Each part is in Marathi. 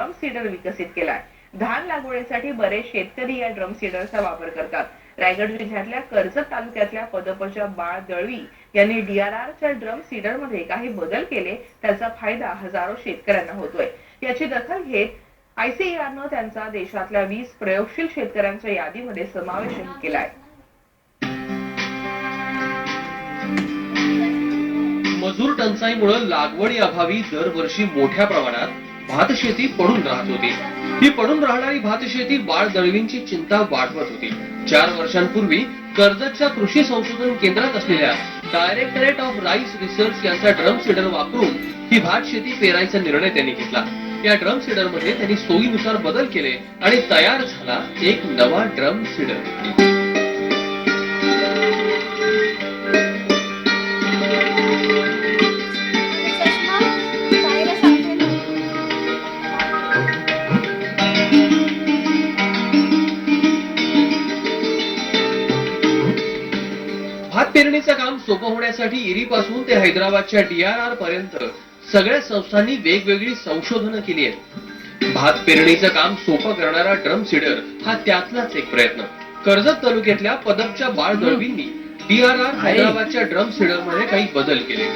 ड्रम सीडर विकसित केलाय। धान लागवडीसाठी बरेच शेतकरी या ड्रम सीडरचा वापर करतात। रायगड जिल्ह्यातल्या कर्जत तालुक्यातल्या पदपच्या बाळ दळवी यांनी DRRच्या ड्रम सीडर मध्ये काही बदल केले, त्याचा फायदा हजारो शेतकऱ्यांना होतोय। याची दखल घेत ICARनं त्यांचा देशातल्या 20 प्रयोगशील शेतकऱ्यांच्या यादीमध्ये समावेशही केलाय। मजूर टंचाईमुळे लागवडी अभावी दरवर्षी मोठ्या प्रमाणात भातशेती पडून राहत होती। ही पडून राहणारी भातशेती बाळ दळवींची चिंता वाढवत होती। 4 वर्षांपूर्वी कर्जतच्या कृषी संशोधन केंद्रात असलेल्या डायरेक्टरेट ऑफ राईस रिसर्च यांचा ड्रम सीडर वापरून ही भातशेती पेरायचा निर्णय त्यांनी घेतला। या ड्रम सीडर मध्ये त्यांनी सोयीनुसार बदल केले आणि तयार झाला एक नवा ड्रम सीडर। भात पेरणीचं काम सोपं होण्यासाठी इरीपासून ते हैदराबादच्या DRR पर्यंत सगळ्या संस्थांनी वेगवेगळी संशोधनं केली आहेत। भात पेरणीचं काम सोपं करणारा ड्रम सीडर हा त्यातलाच एक प्रयत्न। कर्जत तालुक्यातल्या पदपच्या बाळ दळवींनी DRR हैदराबादच्या ड्रम सीडर मध्ये काही बदल केले।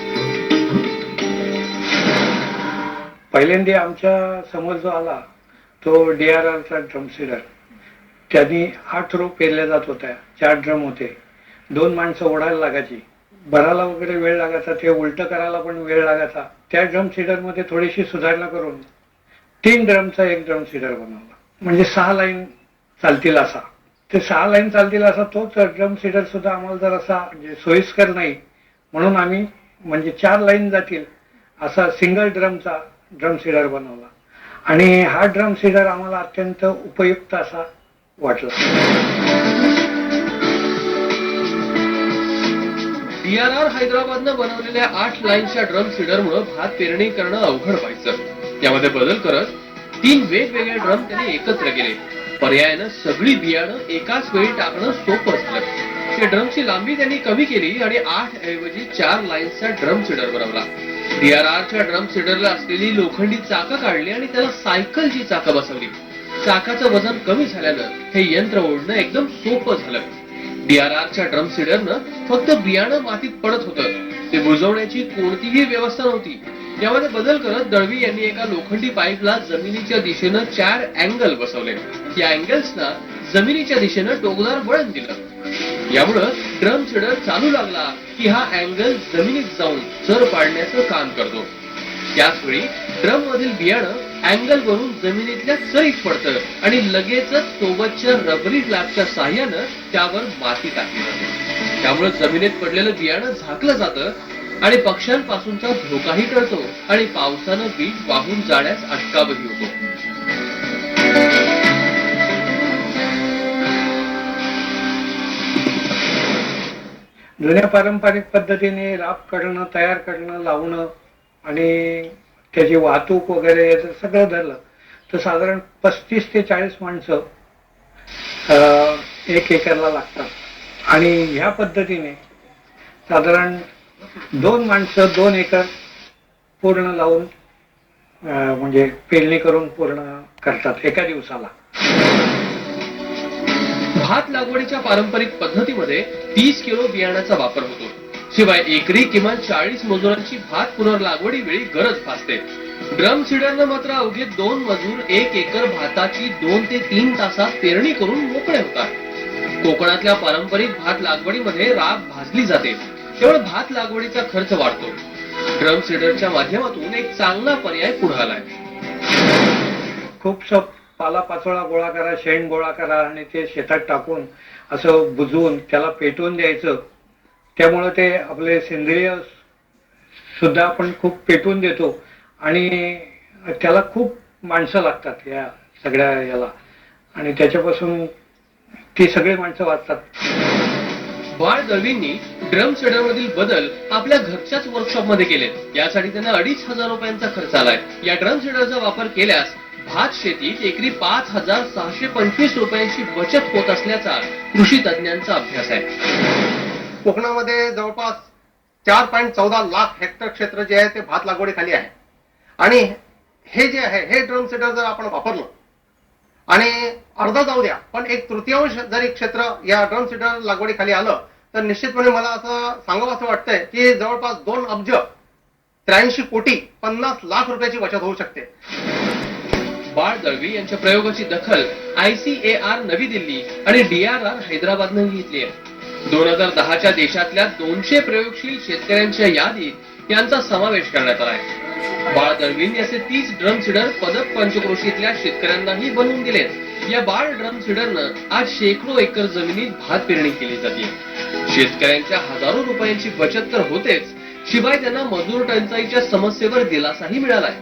पहिल्यांदा आमच्या समोर जो आला तो DRRचा ड्रम सीडर, त्यांनी 8 रो पेरल्या जात होत्या। 4 ड्रम होते, 2 माणसं ओढायला लागायची, भराला वगैरे वेळ लागायचा, ते उलट करायला पण वेळ लागायचा। त्या ड्रम सीडर मध्ये थोडीशी सुधारणा करून 3 ड्रमचा एक ड्रम सीडर बनवला, म्हणजे 6 लाईन चालतील असा। ते 6 लाईन चालतील असा तोच ड्रम सीडर सुद्धा आम्हाला जर असा म्हणजे सोयीस्कर नाही, म्हणून आम्ही म्हणजे 4 लाईन जातील असा सिंगल ड्रमचा ड्रम सीडर बनवला आणि हा ड्रम सीडर आम्हाला अत्यंत उपयुक्त असा वाटला। DRR हैदराबादनं बनवलेल्या 8 लाईनच्या ड्रम सीडरमुळे भात पेरणी करणं अवघड व्हायचं। यामध्ये बदल करत 3 वेगवेगळे ड्रम त्यांनी एकत्र केले। पर्यायानं सगळी बियाणं एकाच वेळी टाकणं सोपं झालं। या ड्रमची लांबी त्यांनी कमी केली आणि 8 ऐवजी 4 लाईन्सचा ड्रम सीडर बनवला। DRRच्या ड्रम सीडरला असलेली लोखंडी चाकं काढली आणि त्याला सायकलची चाकं बसवली। चाकाचं वजन कमी झाल्यानं हे यंत्र ओढणं एकदम सोपं झालं। DRRच्या ड्रम सीडरनं फक्त बियाणं मातीत पडत होतं, ते बुजवण्याची कोणतीही व्यवस्था नव्हती। यामध्ये बदल करत दळवी यांनी एका लोखंडी पाईपला जमिनीच्या दिशेनं 4 अँगल बसवले। या अँगल्सना जमिनीच्या दिशेनं टोकदार वळण दिलं। यामुळं ड्रम सीडर चालू लागला की हा अँगल जमिनीत जाऊन चर पाडण्याचं काम करतो। त्याचवेळी ड्रम मधील बियाणं अँगल वरून जमिनीतल्या चरीत पडतं आणि लगेचच सोबतच्या रबरी ग्लासच्या साह्यानं त्यावर माती टाकली जाते। त्यामुळे जमिनीत पडलेलं बियाणं झाकलं जातं आणि पक्ष्यांपासूनचा धोकाही टळतो आणि पावसानं बीज वाहून जाण्यास अटकावही होतो। जुन्या पारंपरिक पद्धतीने राब करणं, तयार करणं, लावणं आणि त्याची वाहतूक वगैरे सगळं धरलं तर साधारण 35 ते 40 माणसं 1 एकरला लागतात आणि ह्या पद्धतीने साधारण 2 माणसं 2 एकर पूर्ण लावून म्हणजे पेरणी करून पूर्ण करतात एका दिवसाला। भात लागवडीच्या पारंपरिक पद्धतीमध्ये 30 किलो बियाण्याचा वापर होतो। शिवाय एकरी किमान 40 मजुरांची भात पुनर्लागवडी वेळी गरज भासते। ड्रम सीडरनं मात्र अवघे 2 मजूर 1 एकर भाताची 2 ते 3 तासात पेरणी करून मोकळे होतात। कोकणातल्या पारंपरिक भात लागवडीमध्ये राब भाजली जाते, त्यामुळे भात लागवडीचा खर्च वाढतो। ड्रम सीडरच्या माध्यमातून एक चांगला पर्याय पुढे आलाय। खूपसा पालापाचोळा गोळा करा, शेण गोळा करा आणि ते शेतात टाकून असं बुजवून त्याला पेटवून द्यायचं। त्यामुळे ते आपले सेंद्रिय सुद्धा आपण खूप पेटवून देतो आणि त्याला खूप माणसं लागतात या सगळ्या याला आणि त्याच्यापासून ती सगळी माणसं वाचतात। बाळ दळवींनी ड्रम सीडर मधील बदल आपल्या घरच्याच वर्कशॉप मध्ये केलेत। यासाठी त्यांना 2,500 रुपयांचा खर्च आलाय। या ड्रम सीडरचा वापर केल्यास भात शेतीत एकरी 5,625 रुपयांची बचत होत असल्याचा कृषी तज्ञांचा अभ्यास आहे। कोकणामध्ये जवळपास 4.14 लाख हेक्टर क्षेत्र जे आहे ते भात लागवडीखाली आहे आणि हे जे आहे हे ड्रम सीडर जर आपण वापरलं आणि अर्धा जाऊ द्या पण एक तृतीयांश जरी क्षेत्र या ड्रम सीडर लागवडीखाली आलं तर निश्चितपणे मला असं सांगावं असं वाटतंय की जवळपास 2 अब्ज 83 कोटी 50 लाख रुपयाची बचत होऊ शकते. बाळ दळवी यांच्या प्रयोगाची दखल ICAR नवी दिल्ली आणि DRR हैदराबादनं घेतली आहे. 2010च्या देशातल्या 200 प्रयोगशील शेतकऱ्यांच्या यादीत यांचा समावेश करण्यात आलाय. बाळ दळवींनी असे 30 ड्रम सीडर पदक पंचक्रोशीतल्या शेतकऱ्यांनाही बनवून दिलेत. या बाळ ड्रम सीडरनं आज शेकडो एकर जमिनीत भात पेरणी केली जाते. शेतकऱ्यांच्या हजारो रुपयांची बचत तर होतेच, शिवाय त्यांना मजूर टंचाईच्या समस्येवर दिलासाही मिळालाय.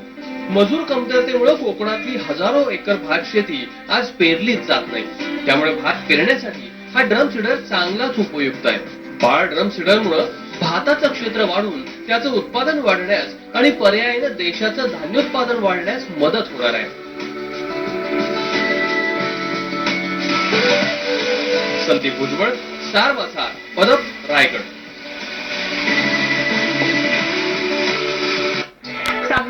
मजूर कमतरतेमुळे कोकणातली हजारो एकर भात शेती आज पेरलीच जात नाही. त्यामुळे भात पेरण्यासाठी हा ड्रम सीडर चांगलाच उपयुक्त आहे. बाळ ड्रम सीडरमुळे भाताचं क्षेत्र वाढून त्याचं उत्पादन वाढण्यास आणि पर्यायानं देशाचं धान्योत्पादन वाढण्यास मदत होणार आहे. संदीप भुजबळ, स्टार मसार, पदप, रायगड.